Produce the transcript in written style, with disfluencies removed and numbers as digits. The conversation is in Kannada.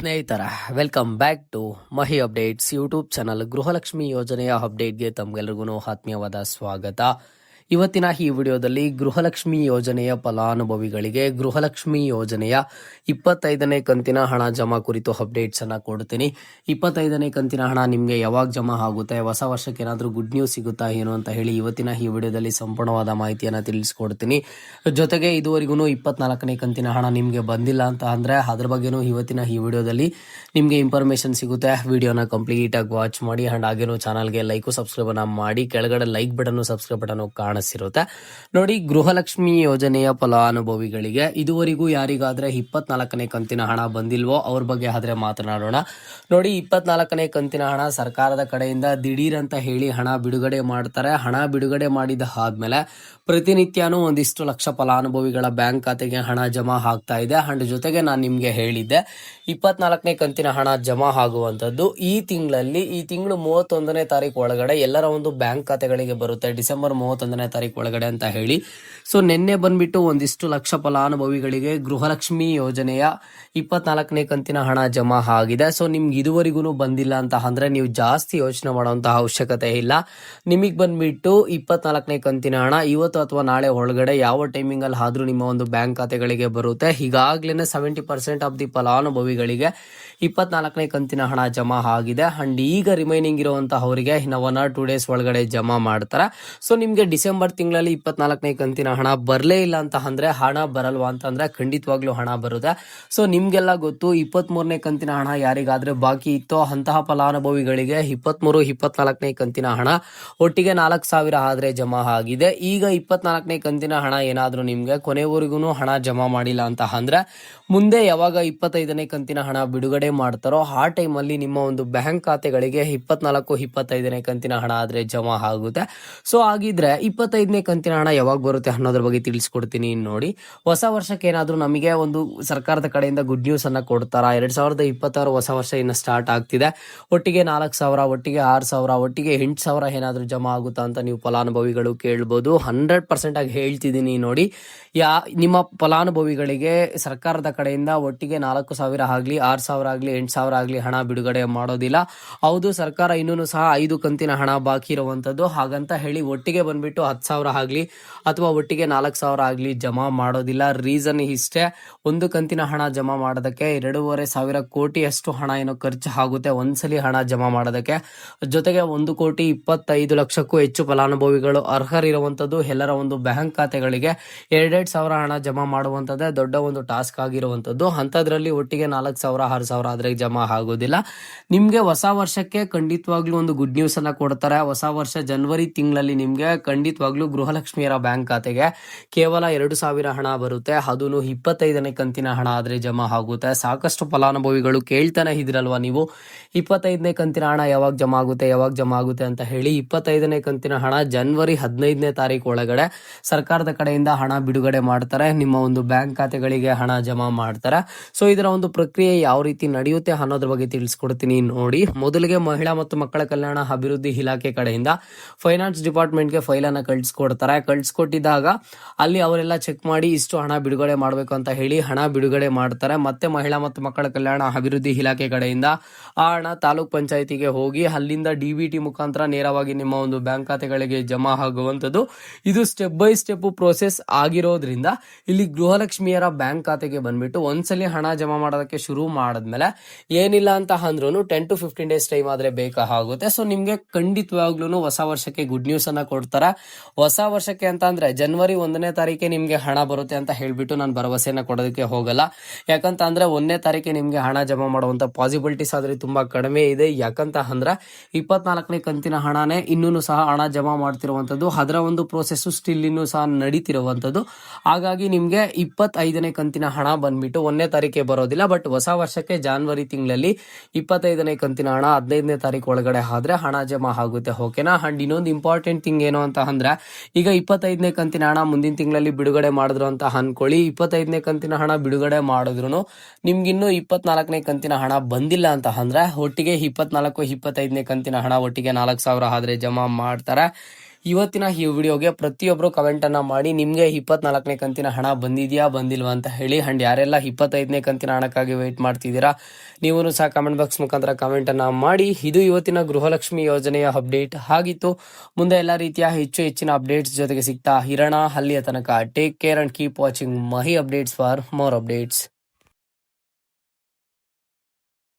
ಸ್ನೇಹಿತರ welcome back to Mahi updates YouTube channel. Gruhalakshmi ಯೋಜನೆಯ ಅಪ್ಡೇಟ್ಗೆ ತಮಗೆಲ್ಲರಿಗೂ ಆತ್ಮೀಯವಾದ ಸ್ವಾಗತ. ಇವತ್ತಿನ ಈ ವಿಡಿಯೋದಲ್ಲಿ ಗೃಹಲಕ್ಷ್ಮಿ ಯೋಜನೆಯ ಫಲಾನುಭವಿಗಳಿಗೆ ಗೃಹಲಕ್ಷ್ಮಿ ಯೋಜನೆಯ 25ನೇ ಕಂತಿನ ಹಣ ಜಮಾ ಕುರಿತು ಅಪ್ಡೇಟ್ಸ್ ಅನ್ನ ಕೊಡ್ತೀನಿ. 25ನೇ ಕಂತಿನ ಹಣ ನಿಮಗೆ ಯಾವಾಗ ಜಮಾ ಆಗುತ್ತೆ, ಹೊಸ ವರ್ಷಕ್ಕೆ ಏನಾದರೂ ಗುಡ್ ನ್ಯೂಸ್ ಸಿಗುತ್ತಾ ಏನು ಅಂತ ಹೇಳಿ ಇವತ್ತಿನ ಈ ವಿಡಿಯೋದಲ್ಲಿ ಸಂಪೂರ್ಣವಾದ ಮಾಹಿತಿಯನ್ನು ತಿಳಿಸ್ಕೊಡ್ತೀನಿ. ಜೊತೆಗೆ ಇದುವರೆಗೂ 24ನೇ ಕಂತಿನ ಹಣ ನಿಮಗೆ ಬಂದಿಲ್ಲ ಅಂತ ಅಂದರೆ ಅದ್ರ ಬಗ್ಗೆನೂ ಇವತ್ತಿನ ಈ ವಿಡಿಯೋದಲ್ಲಿ ನಿಮಗೆ ಇನ್ಫಾರ್ಮೇಷನ್ ಸಿಗುತ್ತೆ. ವಿಡಿಯೋನ ಕಂಪ್ಲೀಟ್ ಆಗಿ ವಾಚ್ ಮಾಡಿ ಅಂಡ್ ಹಾಗೇನು ಚಾನಲ್ಗೆ ಲೈಕು ಸಬ್ಸ್ಕ್ರೈಬ್ ಅನ್ನ ಮಾಡಿ. ಕೆಳಗಡೆ ಲೈಕ್ ಬಟನ್ ಸಬ್ಸ್ಕ್ರೈಬ್ ಬಟನ್ ಕಾಣಿಸಿರುತ್ತೆ ನೋಡಿ. ಗೃಹಲಕ್ಷ್ಮಿ ಯೋಜನೆಯ ಫಲಾನುಭವಿಗಳಿಗೆ ಇದುವರೆಗೂ ಯಾರಿಗಾದ್ರೆ 24ನೇ ಕಂತಿನ ಹಣ ಬಂದಿಲ್ವೋ ಅವ್ರ ಬಗ್ಗೆ ಆದ್ರೆ ಮಾತನಾಡೋಣ. ನೋಡಿ, 24ನೇ ಕಂತಿನ ಹಣ ಸರ್ಕಾರದ ಕಡೆಯಿಂದ ದಿಢೀರ್ ಅಂತ ಹೇಳಿ ಹಣ ಬಿಡುಗಡೆ ಮಾಡ್ತಾರೆ. ಹಣ ಬಿಡುಗಡೆ ಮಾಡಿದ ಆದ್ಮೇಲೆ ಪ್ರತಿನಿತ್ಯನೂ ಒಂದಿಷ್ಟು ಲಕ್ಷ ಫಲಾನುಭವಿಗಳ ಬ್ಯಾಂಕ್ ಖಾತೆಗೆ ಹಣ ಜಮಾ ಆಗ್ತಾ ಇದೆ. ಅಂಡ್ ಜೊತೆಗೆ ನಾನು ನಿಮ್ಗೆ ಹೇಳಿದ್ದೆ 24ನೇ ಕಂತಿನ ಹಣ ಜಮಾ ಆಗುವಂತದ್ದು ಈ ತಿಂಗಳು 31ನೇ ತಾರೀಕು ಒಳಗಡೆ ಎಲ್ಲರ ಒಂದು ಬ್ಯಾಂಕ್ ಖಾತೆಗಳಿಗೆ ಬರುತ್ತೆ, ಡಿಸೆಂಬರ್ 31ನೇ ತಾರೀಕು ಒಳಗಡೆ ಅಂತ ಹೇಳಿ. ಸೊ ನಿನ್ನೆ ಬಂದ್ಬಿಟ್ಟು ಒಂದಿಷ್ಟು ಲಕ್ಷ ಫಲಾನುಭವಿಗಳಿಗೆ ಗೃಹಲಕ್ಷ್ಮಿ ಯೋಜನೆಯ 24ನೇ ಕಂತಿನ ಹಣ ಜಮಾ ಆಗಿದೆ. ಸೊ ನಿಮ್ಗೆ ಇದುವರೆಗೂ ಬಂದಿಲ್ಲ ಅಂತ ಅಂದ್ರೆ ನೀವು ಜಾಸ್ತಿ ಯೋಚನೆ ಮಾಡುವಂತಹ ಅವಶ್ಯಕತೆ ಇಲ್ಲ. ನಿಮಗೆ ಬಂದ್ಬಿಟ್ಟು 24ನೇ ಕಂತಿನ ಹಣ ಇವತ್ತು ಅಥವಾ ನಾಳೆ ಒಳಗಡೆ ಯಾವ ಟೈಮಿಂಗ್ ಅಲ್ಲಿ ಆದ್ರೂ ನಿಮ್ಮ ಒಂದು ಬ್ಯಾಂಕ್ ಖಾತೆಗಳಿಗೆ ಬರುತ್ತೆ. ಈಗಾಗಲೇ 70% ಆಫ್ ದಿ ಫಲಾನುಭವಿಗಳಿಗೆ 24ನೇ ಕಂತಿನ ಹಣ ಜಮಾ ಆಗಿದೆ. ಅಂಡ್ ಈಗ ರಿಮೈನಿಂಗ್ ಇರುವಂತಹ ಅವರಿಗೆ ಇನ್ನು 1 or 2 ಡೇಸ್ ಒಳಗಡೆ ಜಮಾ ಮಾಡ್ತಾರೆ. ಸೊ ನಿಮ್ಗೆ ಡಿಸೆಂಬರ್ ತಿಂಗಳಲ್ಲಿ 24ನೇ ಕಂತಿನ ಹಣ ಬರಲೇ ಇಲ್ಲ ಅಂತ ಅಂದ್ರೆ ಹಣ ಬರಲ್ವಾ ಅಂತಂದ್ರೆ ಖಂಡಿತವಾಗ್ಲೂ ಹಣ ಬರುತ್ತೆ. ಸೊ ನಿಮ್ಗೆಲ್ಲ ಗೊತ್ತು, 23ನೇ ಕಂತಿನ ಹಣ ಯಾರಿಗಾದ್ರೆ ಬಾಕಿ ಇತ್ತೋ ಅಂತಹ ಫಲಾನುಭವಿಗಳಿಗೆ 23, 24ನೇ ಕಂತಿನ ಹಣ ಒಟ್ಟಿಗೆ 4,000 ಆದ್ರೆ ಜಮಾ ಆಗಿದೆ. ಈಗ 24ನೇ ಕಂತಿನ ಹಣ ಏನಾದ್ರೂ ನಿಮ್ಗೆ ಕೊನೆವರೆಗೂ ಹಣ ಜಮಾ ಮಾಡಿಲ್ಲ ಅಂತ ಅಂದ್ರೆ ಮುಂದೆ ಯಾವಾಗ 25ನೇ ಕಂತಿನ ಹಣ ಬಿಡುಗಡೆ ಮಾಡ್ತಾರೋ ಆ ಟೈಮಲ್ಲಿ ನಿಮ್ಮ ಒಂದು ಬ್ಯಾಂಕ್ ಖಾತೆಗಳಿಗೆ 24, 25ನೇ ಕಂತಿನ ಹಣ ಆದ್ರೆ ಜಮಾ ಆಗುತ್ತೆ. ಸೊ ಆಗಿದ್ರೆ 25ನೇ ಕಂತಿನ ಹಣ ಯಾವಾಗ ಬರುತ್ತೆ ಅನ್ನೋದ್ರ ಬಗ್ಗೆ ತಿಳಿಸ್ಕೊಡ್ತೀನಿ ನೋಡಿ. ಹೊಸ ವರ್ಷಕ್ಕೆ ಏನಾದ್ರೂ ನಮಗೆ ಒಂದು ಸರ್ಕಾರದ ಕಡೆಯಿಂದ ಗುಡ್ ನ್ಯೂಸ್ ಅನ್ನ ಕೊಡ್ತಾರ. 2026 ಹೊಸ ವರ್ಷ ಇನ್ನು ಸ್ಟಾರ್ಟ್ ಆಗ್ತಿದೆ. ಒಟ್ಟಿಗೆ 4,000, ಒಟ್ಟಿಗೆ 6,000, ಒಟ್ಟಿಗೆ 8,000 ಏನಾದ್ರೂ ಜಮಾ ಆಗುತ್ತಾ ಅಂತ ನೀವು ಫಲಾನುಭವಿಗಳು ಕೇಳ್ಬೋದು. 100% ಆಗಿ ಹೇಳ್ತಿದ್ದೀನಿ ನೋಡಿ. ನಿಮ್ಮ ಫಲಾನುಭವಿಗಳಿಗೆ ಸರ್ಕಾರದ ಕಡೆಯಿಂದ ಒಟ್ಟಿಗೆ 4,000 ಆಗ್ಲಿ, 6,000 ಆಗ್ಲಿ, 8,000 ಆಗ್ಲಿ ಹಣ ಬಿಡುಗಡೆ ಮಾಡೋದಿಲ್ಲ. ಹೌದು, ಸರ್ಕಾರ ಇನ್ನೂ ಸಹ 5 ಕಂತಿನ ಹಣ ಬಾಕಿ ಇರುವಂತದ್ದು. ಹಾಗಂತ ಹೇಳಿ ಒಟ್ಟಿಗೆ ಬಂದ್ಬಿಟ್ಟು 10,000 ಆಗ್ಲಿ ಅಥವಾ ಒಟ್ಟಿಗೆ 4,000 ಆಗ್ಲಿ ಜಮಾ ಮಾಡೋದಿಲ್ಲ. ರೀಸನ್ ಇಷ್ಟೇ, ಒಂದು ಕಂತಿನ ಹಣ ಜಮಾ ಮಾಡೋದಕ್ಕೆ 2,500 ಕೋಟಿಯಷ್ಟು ಹಣ ಏನೋ ಖರ್ಚು ಆಗುತ್ತೆ ಒಂದ್ಸಲಿ ಹಣ ಜಮಾ ಮಾಡೋದಕ್ಕೆ. ಜೊತೆಗೆ 1,25,00,000ಕ್ಕೂ ಹೆಚ್ಚು ಫಲಾನುಭವಿಗಳು ಅರ್ಹರಿರುವಂತದ್ದು ಎಲ್ಲರ ಒಂದು ಬ್ಯಾಂಕ್ ಖಾತೆಗಳಿಗೆ 2,000 ಹಣ ಜಮಾ ಮಾಡುವಂತದ್ದೇ ದೊಡ್ಡ ಒಂದು ಟಾಸ್ಕ್ ಆಗಿರುವಂತದ್ದು. ಅಂತದ್ರಲ್ಲಿ ಒಟ್ಟಿಗೆ 4,000, 6,000 ಆದ್ರೆ ಜಮಾ ಆಗೋದಿಲ್ಲ. ನಿಮ್ಗೆ ಹೊಸ ವರ್ಷಕ್ಕೆ ಖಂಡಿತವಾಗ್ಲೂ ಒಂದು ಗುಡ್ ನ್ಯೂಸ್ ಅನ್ನ ಕೊಡ್ತಾರೆ. ಹೊಸ ವರ್ಷ ಜನವರಿ ತಿಂಗಳಲ್ಲಿ ನಿಮ್ಗೆ ಖಂಡಿತವಾಗ್ಲೂ ಗೃಹಲಕ್ಷ್ಮಿಯರ ಬ್ಯಾಂಕ್ ಖಾತೆಗೆ ಕೇವಲ 2,000 ಹಣ ಬರುತ್ತೆ. ಅದೂ 25ನೇ ಕಂತಿನ ಹಣ ಆದ್ರೆ ಜಮಾ ಆಗುತ್ತೆ. ಸಾಕಷ್ಟು ಫಲಾನುಭವಿಗಳು ಕೇಳ್ತಾನೆ ಇದ್ರಲ್ವಾ ನೀವು, 25ನೇ ಕಂತಿನ ಹಣ ಯಾವಾಗ ಜಮಾ ಆಗುತ್ತೆ ಅಂತ ಹೇಳಿ. 25ನೇ ಕಂತಿನ ಹಣ ಜನವರಿ 15ನೇ ತಾರೀಕು ಒಳಗಡೆ ಸರ್ಕಾರದ ಕಡೆಯಿಂದ ಹಣ ಬಿಡುಗಡೆ ಮಾಡ್ತಾರೆ, ನಿಮ್ಮ ಒಂದು ಬ್ಯಾಂಕ್ ಖಾತೆಗಳಿಗೆ ಹಣ ಜಮಾ ಮಾಡ್ತಾರೆ. ಸೊ ಇದರ ಒಂದು ಪ್ರಕ್ರಿಯೆ ಯಾವ ರೀತಿ ನಡೆಯುತ್ತೆ ಅನ್ನೋದ್ರ ಬಗ್ಗೆ ತಿಳಿಸ್ಕೊಡ್ತೀನಿ ನೋಡಿ. ಮೊದಲಿಗೆ ಮಹಿಳಾ ಮತ್ತು ಮಕ್ಕಳ ಕಲ್ಯಾಣ ಅಭಿವೃದ್ಧಿ ಇಲಾಖೆ ಕಡೆಯಿಂದ ಫೈನಾನ್ಸ್ ಡಿಪಾರ್ಟ್ಮೆಂಟ್ಗೆ ಫೈಲ್ ಅನ್ನ ಕಳ್ಸಿಕೊಡ್ತಾರೆ. ಕಳ್ಸಿಕೊಟ್ಟಿದ್ದಾಗ ಅಲ್ಲಿ ಅವರೆಲ್ಲ ಚೆಕ್ ಮಾಡಿ ಇಷ್ಟು ಹಣ ಬಿಡುಗಡೆ ಮಾಡಬೇಕು ಅಂತ ಹೇಳಿ ಹಣ ಬಿಡುಗಡೆ ಮಾಡ್ತಾರೆ. ಮತ್ತೆ ಮಹಿಳಾ ಮತ್ತು ಮಕ್ಕಳ ಕಲ್ಯಾಣ ಅಭಿವೃದ್ಧಿ ಇಲಾಖೆ ಕಡೆಯಿಂದ ಆ ಹಣ ತಾಲೂಕ್ ಪಂಚಾಯತಿಗೆ ಹೋಗಿ ಅಲ್ಲಿಂದ DBT ಮುಖಾಂತರ ನೇರವಾಗಿ ನಿಮ್ಮ ಒಂದು ಬ್ಯಾಂಕ್ ಖಾತೆಗಳಿಗೆ ಜಮಾ ಆಗುವಂತದ್ದು. ಇದು ಸ್ಟೆಪ್ ಬೈ ಸ್ಟೆಪ್ ಪ್ರೋಸೆಸ್ ಆಗಿರೋದ್ರಿಂದ ಇಲ್ಲಿ ಗೃಹಲಕ್ಷ್ಮಿಯರ ಬ್ಯಾಂಕ್ ಖಾತೆಗೆ ಬಂದ್ಬಿಟ್ಟು ಒಂದ್ಸಲಿ ಹಣ ಜಮಾ ಮಾಡೋದಕ್ಕೆ ಶುರು ಮಾಡಿದ್ಮೇಲೆ ಏನಿಲ್ಲ ಅಂತ ಅಂದ್ರೂ 10 to 15 ಡೇಸ್ ಟೈಮ್ ಆದ್ರೆ ಬೇಕಾಗುತ್ತೆ. ಸೊ ನಿಮ್ಗೆ ಖಂಡಿತವಾಗ್ಲೂ ಹೊಸ ವರ್ಷಕ್ಕೆ ಗುಡ್ ನ್ಯೂಸ್ ಅನ್ನ ಕೊಡ್ತಾರೆ. ಹೊಸ ವರ್ಷಕ್ಕೆ ಅಂತ ಅಂದ್ರೆ ಜನವರಿ 1ನೇ ತಾರೀಕೆ ನಿಮ್ಗೆ ಹಣ ಬರುತ್ತೆ ಅಂತ ಹೇಳ್ಬಿಟ್ಟು ನಾನು ಭರವಸೆಯನ್ನ ಕೊಡೋದಕ್ಕೆ ಹೋಗಲ್ಲ. ಯಾಕಂತ ಅಂದ್ರೆ 1ನೇ ತಾರೀಕೆ ನಿಮ್ಗೆ ಹಣ ಜಮಾ ಮಾಡುವಂತ ಪಾಸಿಬಿಲಿಟೀಸ್ ಆದ್ರೆ ತುಂಬಾ ಕಡಿಮೆ ಇದೆ. ಯಾಕಂತ ಅಂದ್ರೆ 24ನೇ ಕಂತಿನ ಹಣನೇ ಇನ್ನೂ ಸಹ ಹಣ ಜಮಾ ಮಾಡ್ತಿರುವಂತದ್ದು, ಅದರ ಒಂದು ಪ್ರೋಸೆಸ್ ಸ್ಟಿಲ್ ಇನ್ನೂ ಸಹ ನಡೀತಿರುವಂತದ್ದು. ಹಾಗಾಗಿ ನಿಮ್ಗೆ 25ನೇ ಕಂತಿನ ಹಣ ಬಂದ್ಬಿಟ್ಟು 1ನೇ ತಾರೀಕೆ ಬರೋದಿಲ್ಲ. ಬಟ್ ಹೊಸ ವರ್ಷಕ್ಕೆ ಜನವರಿ ತಿಂಗಳಲ್ಲಿ 25ನೇ ಕಂತಿನ ಹಣ 15ನೇ ತಾರೀಕು ಒಳಗಡೆ ಆದ್ರೆ ಹಣ ಜಮಾ ಆಗುತ್ತೆ. ಓಕೆನಾ? ಅಂಡ್ ಇನ್ನೊಂದು ಇಂಪಾರ್ಟೆಂಟ್ ಥಿಂಗ್ ಏನು ಅಂತ ಅಂದ್ರೆ, ಈಗ 25ನೇ ಕಂತಿನ ಹಣ ಮುಂದಿನ ತಿಂಗಳಲ್ಲಿ ಬಿಡುಗಡೆ ಮಾಡಿದ್ರು ಅಂತ ಅನ್ಕೊಳ್ಳಿ. 25ನೇ ಕಂತಿನ ಹಣ ಬಿಡುಗಡೆ ಮಾಡಿದ್ರು ನಿಮ್ಗಿನ್ನು 24ನೇ ಕಂತಿನ ಹಣ ಬಂದಿಲ್ಲ ಅಂತ ಅಂದ್ರೆ ಒಟ್ಟಿಗೆ 24, 25ನೇ ಕಂತಿನ ಹಣ ಒಟ್ಟಿಗೆ 4,000 ಆದ್ರೆ ಜಮಾ ಮಾಡ್ತಾರೆ. ಇವತ್ತಿನ ಈ ವಿಡಿಯೋಗೆ ಪ್ರತಿಯೊಬ್ಬರು ಕಮೆಂಟನ್ನು ಮಾಡಿ ನಿಮಗೆ 24ನೇ ಕಂತಿನ ಹಣ ಬಂದಿದೆಯಾ ಬಂದಿಲ್ವಾ ಅಂತ ಹೇಳಿ. ಆ್ಯಂಡ್ ಯಾರೆಲ್ಲ 25ನೇ ಕಂತಿನ ಹಣಕ್ಕಾಗಿ ವೆಯ್ಟ್ ಮಾಡ್ತಿದ್ದೀರಾ ನೀವು ಸಹ ಕಮೆಂಟ್ ಬಾಕ್ಸ್ ಮುಖಾಂತರ ಕಮೆಂಟನ್ನು ಮಾಡಿ. ಇದು ಇವತ್ತಿನ ಗೃಹಲಕ್ಷ್ಮಿ ಯೋಜನೆಯ ಅಪ್ಡೇಟ್ ಆಗಿತ್ತು. ಮುಂದೆ ಎಲ್ಲ ರೀತಿಯ ಹೆಚ್ಚಿನ ಅಪ್ಡೇಟ್ಸ್ ಜೊತೆಗೆ ಸಿಗ್ತಾ ಇರೋಣ. ಅಲ್ಲಿಯ ತನಕ take care and keep watching Mahi updates for more updates.